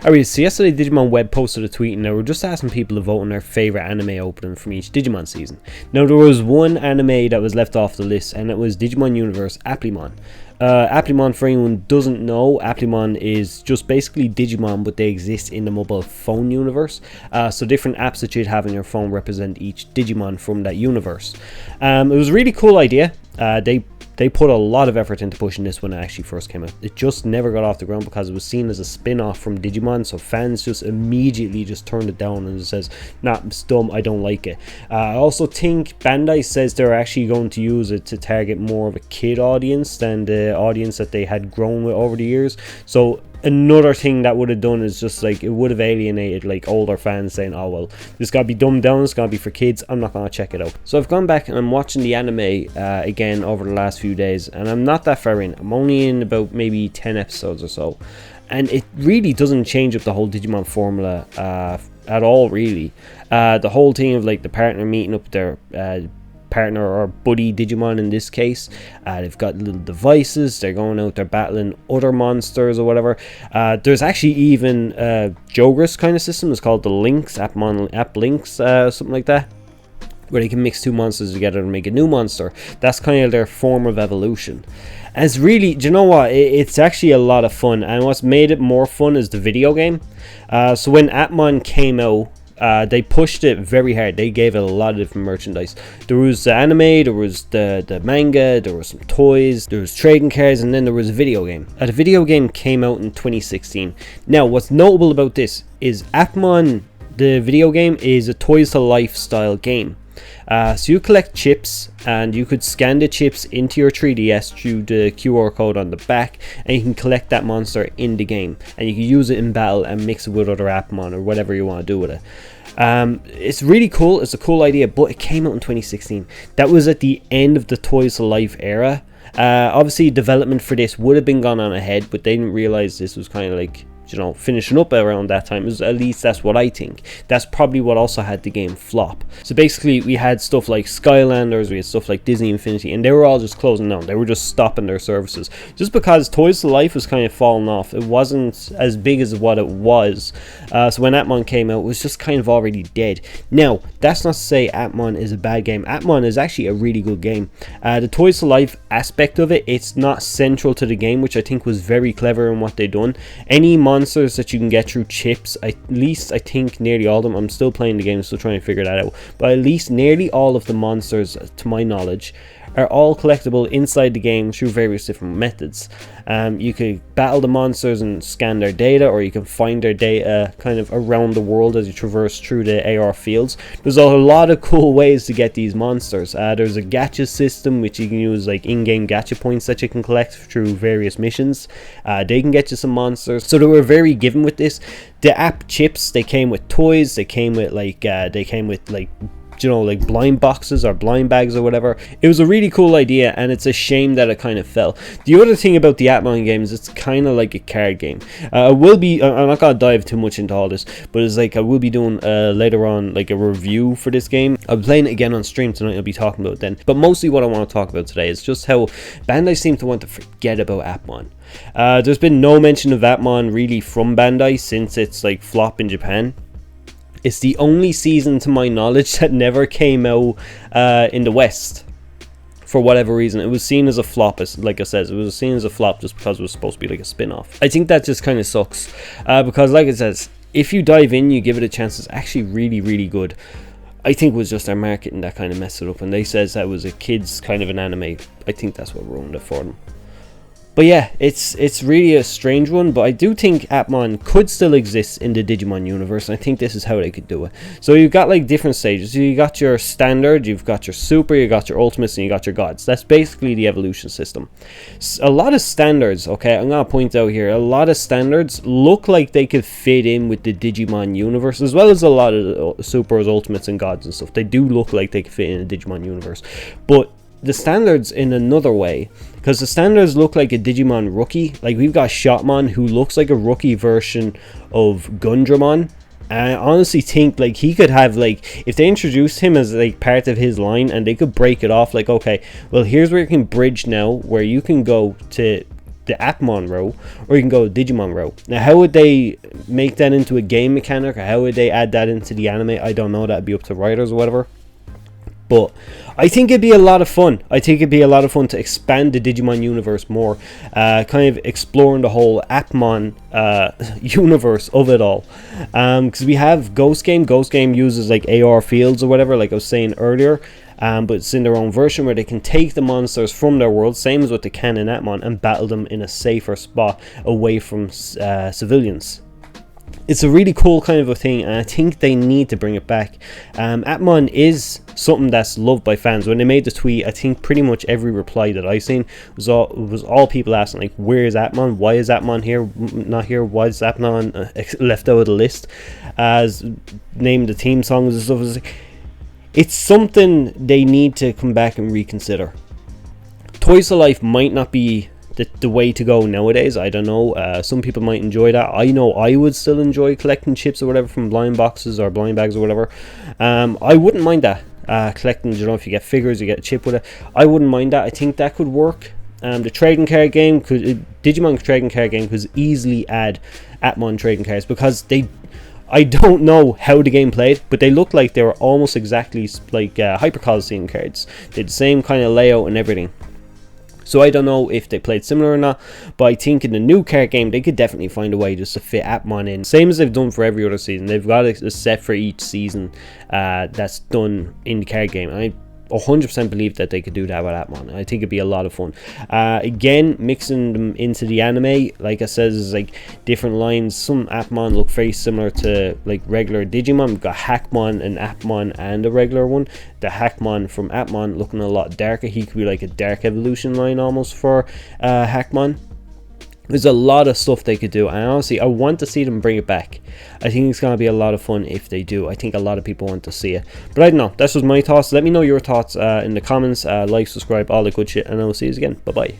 Alright, so yesterday Digimon Web posted a tweet and they were just asking people to vote on their favourite anime opening from each Digimon season. Now there was one anime that was left off the list, and it was Digimon Universe Appmon. Appmon, for anyone who doesn't know, Appmon is just basically Digimon, but they exist in the mobile phone universe. So different apps that you'd have on your phone represent each Digimon from that universe. It was a really cool idea. They put a lot of effort into pushing this when it actually first came out. It just never got off the ground because it was seen as a spin-off from Digimon, so fans just immediately just turned it down and it says, nah, it's dumb, I don't like it. I also think Bandai says they're actually going to use it to target more of a kid audience than the audience that they had grown with over the years. So another thing that would have done is just like, it would have alienated like older fans saying, oh well, this gotta be dumbed down, it's gotta be for kids, I'm not gonna check it out. So I've gone back and I'm watching the anime again over the last few days, and I'm not that far in. I'm only in about maybe 10 episodes or so, and it really doesn't change up the whole Digimon formula at all, really. The whole thing of like the partner meeting up their partner or buddy Digimon in this case, they've got little devices, they're going out, they're battling other monsters or whatever. There's actually even Jogris kind of system. It's called the Links, App Links, something like that, where they can mix two monsters together and make a new monster. That's kind of their form of evolution. And it's really, do you know what, it's actually a lot of fun, and what's made it more fun is the video game. So when Appmon came out, they pushed it very hard. They gave it a lot of different merchandise. There was the anime, there was the manga, there was some toys, there was trading cards, and then there was a video game. The video game came out in 2016. Now, what's notable about this is Appmon, the video game, is a Toys to Life style game. So you collect chips, and you could scan the chips into your 3DS through the QR code on the back, and you can collect that monster in the game, and you can use it in battle and mix it with other Appmon or whatever you want to do with it. It's really cool. It's a cool idea, but it came out in 2016. That was at the end of the Toys to Life era. Obviously development for this would have been gone on ahead, but they didn't realize this was kind of like, you know, finishing up around that time. At least that's what I think. That's probably what also had the game flop. So basically we had stuff like Skylanders, we had stuff like Disney Infinity, and they were all just closing down. They were just stopping their services just because Toys to Life was kind of falling off. It wasn't as big as what it was. So when Appmon came out, it was just kind of already dead. Now, that's not to say Appmon is a bad game. Appmon is actually a really good game. The Toys to Life aspect of it, it's not central to the game, which I think was very clever in what they done. Any monsters that you can get through chips, at least I think nearly all of them, I'm still playing the game, still trying to figure that out, but at least nearly all of the monsters, to my knowledge, are all collectible inside the game through various different methods. You could battle the monsters and scan their data, or you can find their data kind of around the world as you traverse through the AR fields. There's a lot of cool ways to get these monsters. There's a gacha system which you can use, like in-game gacha points that you can collect through various missions. They can get you some monsters, so they were very given with this. The app chips, they came with toys, they came with like you know, like blind boxes or blind bags or whatever. It was a really cool idea, and it's a shame that it kind of fell. The other thing about the Appmon games, it's kind of like a card game. I'm not gonna dive too much into all this, but it's like I will be doing later on like a review for this game. I'll be playing it again on stream tonight, I'll be talking about it then. But mostly what I want to talk about today is just how Bandai seem to want to forget about Appmon. There's been no mention of Appmon really from Bandai since its like flop in Japan. It's the only season, to my knowledge, that never came out in the West. For whatever reason, it was seen as a flop. Like I said, it was seen as a flop just because it was supposed to be like a spin-off. I think that just kind of sucks. Because like it says, if you dive in, you give it a chance, it's actually really, really good. I think it was just their marketing that kind of messed it up. And they says that was a kid's kind of an anime. I think that's what ruined it for them. But yeah, it's really a strange one, but I do think Appmon could still exist in the Digimon universe, and I think this is how they could do it. So you've got like different stages. You got your standard, you've got your super, you got your ultimates, and you got your gods. That's basically the evolution system. A lot of standards, okay, I'm going to point out here, a lot of standards look like they could fit in with the Digimon universe, as well as a lot of the supers, ultimates, and gods and stuff. They do look like they could fit in the Digimon universe. But the standards in another way, because the standards look like a Digimon rookie. Like we've got Shotmon, who looks like a rookie version of Gundramon. And I honestly think like he could have, like, if they introduced him as like part of his line and they could break it off, like, okay, well here's where you can bridge now, where you can go to the Appmon route, or you can go Digimon route. Now, how would they make that into a game mechanic, or how would they add that into the anime? I don't know. That'd be up to writers or whatever. But I think it'd be a lot of fun. I think it'd be a lot of fun to expand the Digimon universe more, kind of exploring the whole Appmon universe of it all. Because we have Ghost Game. Ghost Game uses like AR fields or whatever, like I was saying earlier. But it's in their own version where they can take the monsters from their world, same as what they can in Appmon, and battle them in a safer spot away from civilians. It's a really cool kind of a thing, and I think they need to bring it back. Appmon is something that's loved by fans. When they made the tweet, I think pretty much every reply that I seen was all people asking, like, where is Appmon? Why is Appmon here, not here? Why is Appmon left out of the list? As named the theme songs and stuff. It's something they need to come back and reconsider. Toys to Life might not be the way to go nowadays. I don't know. Some people might enjoy that. I know I would still enjoy collecting chips or whatever from blind boxes or blind bags or whatever. I wouldn't mind that. Collecting, you know, if you get figures, you get a chip with it. I wouldn't mind that. I think that could work. The trading card game Digimon trading card game could easily add Appmon trading cards, because I don't know how the game played, but they looked like they were almost exactly like Hyper Coliseum cards. They had the same kind of layout and everything. So I don't know if they played similar or not, but I think in the new card game they could definitely find a way just to fit Appmon in, same as they've done for every other season. They've got a set for each season that's done in the card game, and I 100% believe that they could do that with Appmon. I think it'd be a lot of fun. Again, mixing them into the anime, like I said, is like different lines. Some Appmon look very similar to like regular Digimon. We've got Hackmon and Appmon and a regular one. The Hackmon from Appmon looking a lot darker. He could be like a dark evolution line almost for Hackmon. There's a lot of stuff they could do, and honestly I want to see them bring it back. I think it's going to be a lot of fun if they do. I think a lot of people want to see it, but I don't know. That's just my thoughts. Let me know your thoughts in the comments. Like, subscribe, all the good shit, and I will see you again. Bye bye.